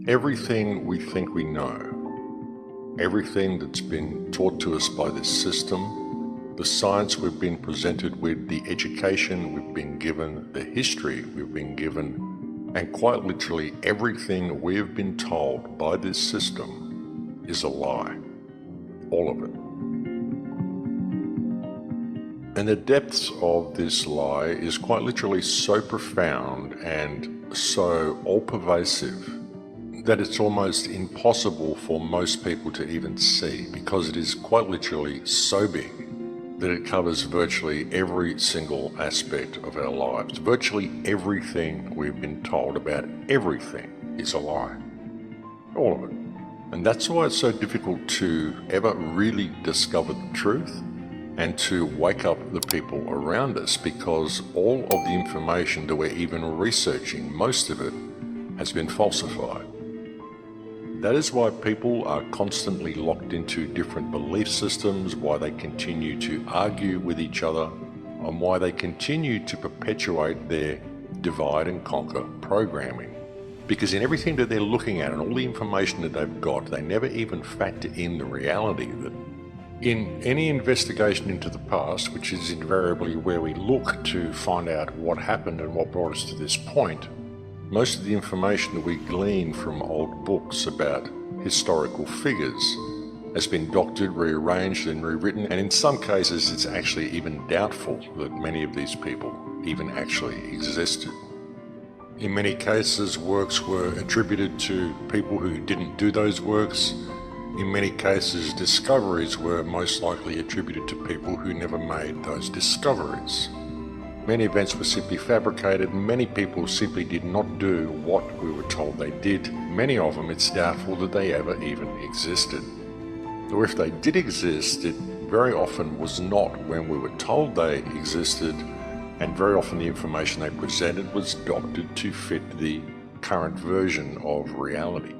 Everything we think we know, everything that's been taught to us by this system, the science we've been presented with, the education we've been given, the history we've been given, and quite literally everything we've been told by this system is a lie. All of it. And the depths of this lie is quite literally so profound and so all-pervasive that it's almost impossible for most people to even see, because it is quite literally so big that it covers virtually every single aspect of our lives. Virtually everything we've been told about everything is a lie. All of it. And that's why it's so difficult to ever really discover the truth and to wake up the people around us, because all of the information that we're even researching, most of it, has been falsified. That is why people are constantly locked into different belief systems, why they continue to argue with each other, and why they continue to perpetuate their divide and conquer programming. Because in everything that they're looking at and all the information that they've got, they never even factor in the reality that in any investigation into the past, which is invariably where we look to find out what happened and what brought us to this point, most of the information that we glean from old books about historical figures has been doctored, rearranged and rewritten, and in some cases it's actually even doubtful that many of these people even actually existed. In many cases, works were attributed to people who didn't do those works. In many cases, discoveries were most likely attributed to people who never made those discoveries. Many events were simply fabricated. Many people simply did not do what we were told they did. Many of them, it's doubtful that they ever even existed. Or if they did exist, it very often was not when we were told they existed, and very often the information they presented was doctored to fit the current version of reality.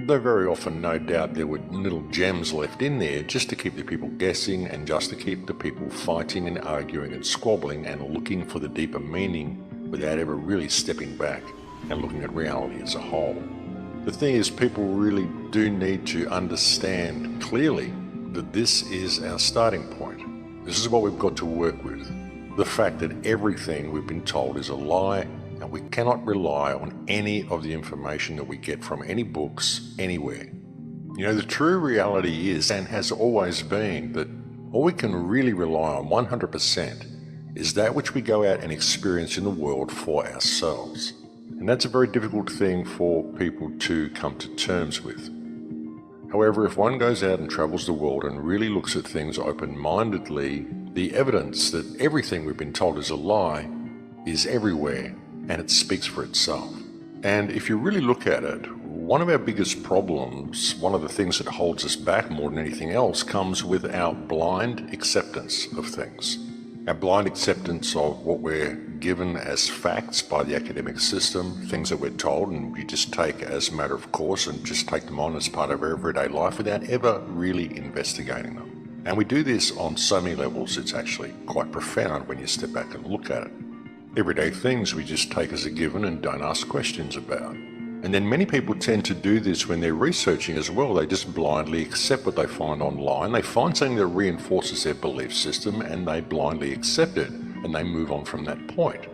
Though very often, no doubt, there were little gems left in there just to keep the people guessing and just to keep the people fighting and arguing and squabbling and looking for the deeper meaning without ever really stepping back and looking at reality as a whole. The thing is, people really do need to understand clearly that this is our starting point. This is what we've got to work with. The fact that everything we've been told is a lie, and we cannot rely on any of the information that we get from any books, anywhere. You know, the true reality is, and has always been, that all we can really rely on 100% is that which we go out and experience in the world for ourselves. And that's a very difficult thing for people to come to terms with. However, if one goes out and travels the world and really looks at things open-mindedly, the evidence that everything we've been told is a lie is everywhere, and it speaks for itself. And if you really look at it, one of our biggest problems, one of the things that holds us back more than anything else, comes with our blind acceptance of things. Our blind acceptance of what we're given as facts by the academic system, things that we're told and we just take as a matter of course and just take them on as part of our everyday life without ever really investigating them. And we do this on so many levels, it's actually quite profound when you step back and look at it. Everyday things we just take as a given and don't ask questions about. And then many people tend to do this when they're researching as well. They just blindly accept what they find online. They find something that reinforces their belief system and they blindly accept it and they move on from that point.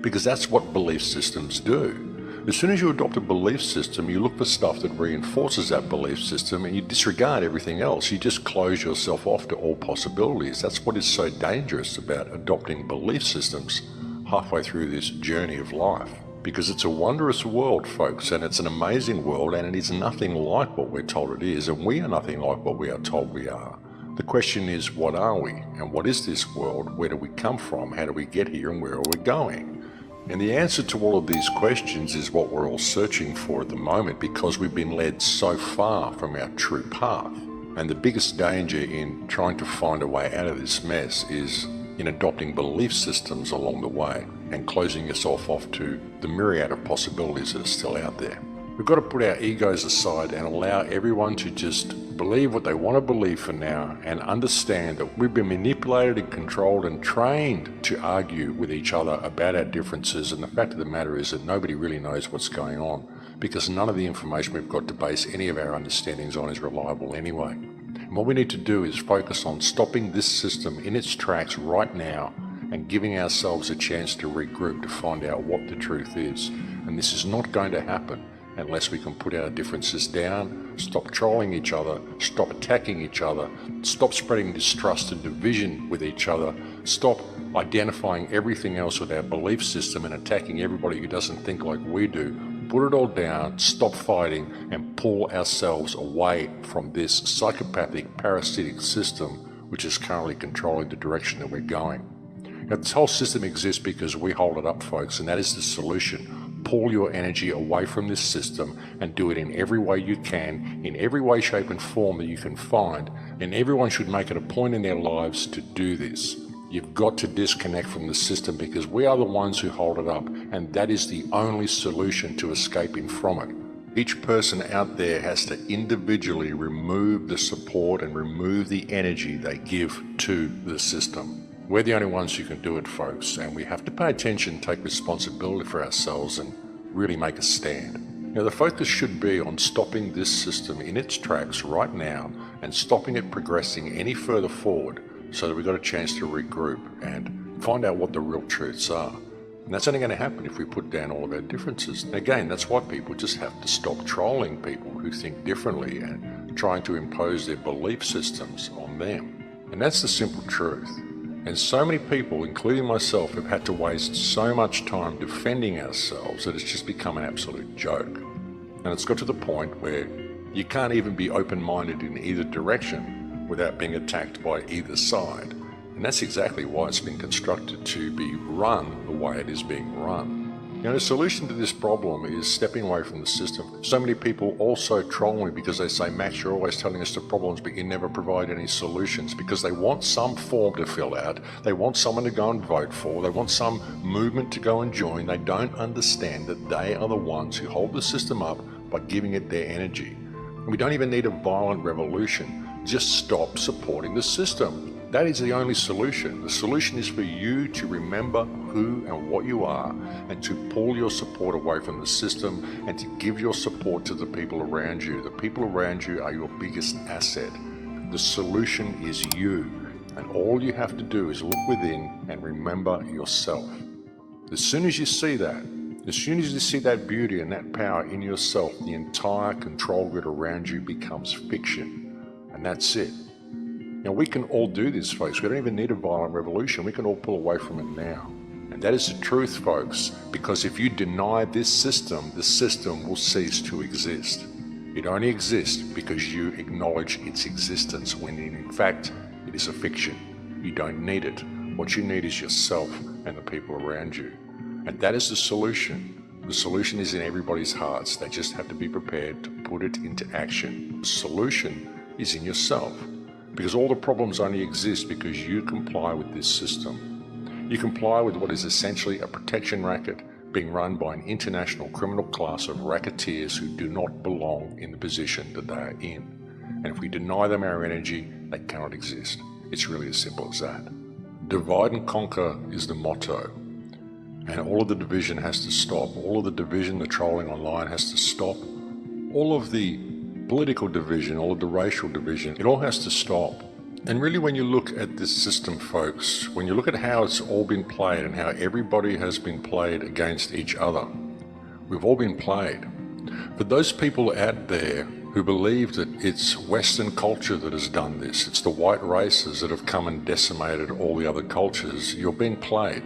Because that's what belief systems do. As soon as you adopt a belief system, you look for stuff that reinforces that belief system and you disregard everything else. You just close yourself off to all possibilities. That's what is so dangerous about adopting belief systems halfway through this journey of life. Because it's a wondrous world, folks, and it's an amazing world, and it is nothing like what we're told it is, and we are nothing like what we are told we are. The question is, what are we? And what is this world? Where do we come from? How do we get here? And where are we going? And the answer to all of these questions is what we're all searching for at the moment, because we've been led so far from our true path. And the biggest danger in trying to find a way out of this mess is in adopting belief systems along the way and closing yourself off to the myriad of possibilities that are still out there. We've got to put our egos aside and allow everyone to just believe what they want to believe for now and understand that we've been manipulated and controlled and trained to argue with each other about our differences, and the fact of the matter is that nobody really knows what's going on. because none of the information we've got to base any of our understandings on is reliable anyway. And what we need to do is focus on stopping this system in its tracks right now and giving ourselves a chance to regroup to find out what the truth is. And this is not going to happen unless we can put our differences down, stop trolling each other, stop attacking each other, stop spreading distrust and division with each other, stop identifying everything else with our belief system and attacking everybody who doesn't think like we do. Put it all down, stop fighting, and pull ourselves away from this psychopathic, parasitic system which is currently controlling the direction that we're going. Now, this whole system exists because we hold it up, folks, and that is the solution. Pull your energy away from this system and do it in every way you can, in every way, shape and form that you can find, and everyone should make it a point in their lives to do this. You've got to disconnect from the system because we are the ones who hold it up, and that is the only solution to escaping from it. Each person out there has to individually remove the support and remove the energy they give to the system. We're the only ones who can do it, folks, and we have to pay attention, take responsibility for ourselves, and really make a stand. Now, the focus should be on stopping this system in its tracks right now and stopping it progressing any further forward so that we've got a chance to regroup and find out what the real truths are. And that's only going to happen if we put down all of our differences. And again, that's why people just have to stop trolling people who think differently and trying to impose their belief systems on them. And that's the simple truth. And so many people, including myself, have had to waste so much time defending ourselves that it's just become an absolute joke. And it's got to the point where you can't even be open-minded in either direction without being attacked by either side. And that's exactly why it's been constructed to be run the way it is being run. You know, the solution to this problem is stepping away from the system. So many people also troll me because they say, Max, you're always telling us the problems, but you never provide any solutions, because they want some form to fill out. They want someone to go and vote for. They want some movement to go and join. They don't understand that they are the ones who hold the system up by giving it their energy. And we don't even need a violent revolution. Just stop supporting the system. That is the only solution. The solution is for you to remember who and what you are, and to pull your support away from the system and to give your support to the people around you. The people around you are your biggest asset. The solution is you, and all you have to do is look within and remember yourself. As soon as you see that, as soon as you see that beauty and that power in yourself, the entire control grid around you becomes fiction. And that's it. Now, we can all do this, folks. We don't even need a violent revolution. We can all pull away from it now. And that is the truth, folks, because if you deny this system, the system will cease to exist. It only exists because you acknowledge its existence, when in fact, it is a fiction. You don't need it. What you need is yourself and the people around you. And that is the solution. The solution is in everybody's hearts. They just have to be prepared to put it into action. The solution is in yourself. Because all the problems only exist because you comply with this system. You comply with what is essentially a protection racket being run by an international criminal class of racketeers who do not belong in the position that they are in. And if we deny them our energy, they cannot exist. It's really as simple as that. Divide and conquer is the motto. And all of the division has to stop. All of the division, the trolling online has to stop. All of the political division, all of the racial division, it all has to stop. And really, when you look at this system, folks, when you look at how it's all been played and how everybody has been played against each other, we've all been played. But those people out there who believe that it's Western culture that has done this, it's the white races that have come and decimated all the other cultures, you're being played.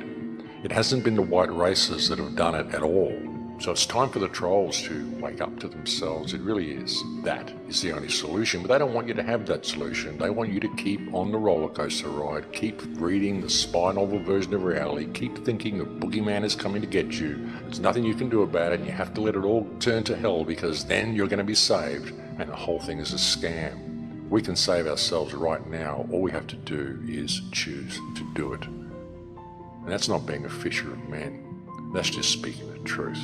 It hasn't been the white races that have done it at all. So it's time for the trolls to wake up to themselves. It really is. That is the only solution. But they don't want you to have that solution. They want you to keep on the roller coaster ride, keep reading the spy novel version of reality, keep thinking the boogeyman is coming to get you. There's nothing you can do about it. You have to let it all turn to hell, because then you're going to be saved, and the whole thing is a scam. We can save ourselves right now. All we have to do is choose to do it. And that's not being a fisher of men. That's just speaking the truth.